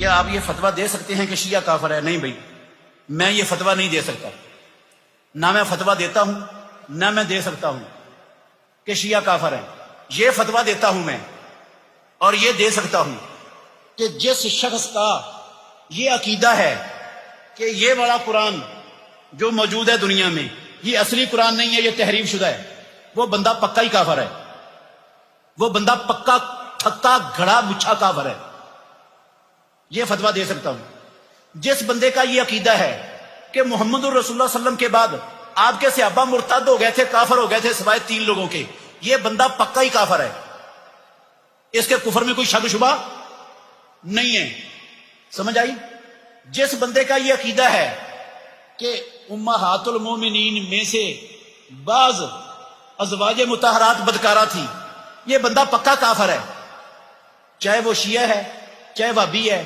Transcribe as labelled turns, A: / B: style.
A: کیا آپ یہ فتویٰ دے سکتے ہیں کہ شیعہ کافر ہے؟ نہیں بھائی، میں یہ فتویٰ نہیں دے سکتا، نہ میں فتویٰ دیتا ہوں نہ میں دے سکتا ہوں کہ شیعہ کافر ہے۔ یہ فتویٰ دیتا ہوں میں اور یہ دے سکتا ہوں کہ جس شخص کا یہ عقیدہ ہے کہ یہ والا قرآن جو موجود ہے دنیا میں یہ اصلی قرآن نہیں ہے، یہ تحریف شدہ ہے، وہ بندہ پکا ہی کافر ہے، وہ بندہ پکا تھکا گھڑا مچھا کافر ہے۔ یہ فتویٰ دے سکتا ہوں۔ جس بندے کا یہ عقیدہ ہے کہ محمد الرسول اللہ صلی اللہ علیہ وسلم کے بعد آپ کے صحابہ مرتد ہو گئے تھے، کافر ہو گئے تھے سوائے 3 لوگوں کے، یہ بندہ پکا ہی کافر ہے، اس کے کفر میں کوئی شک شبہ نہیں ہے۔ سمجھ آئی؟ جس بندے کا یہ عقیدہ ہے کہ امہات المومنین میں سے بعض ازواج مطہرات بدکارہ تھی، یہ بندہ پکا کافر ہے، چاہے وہ شیعہ ہے چاہے وہابی ہے۔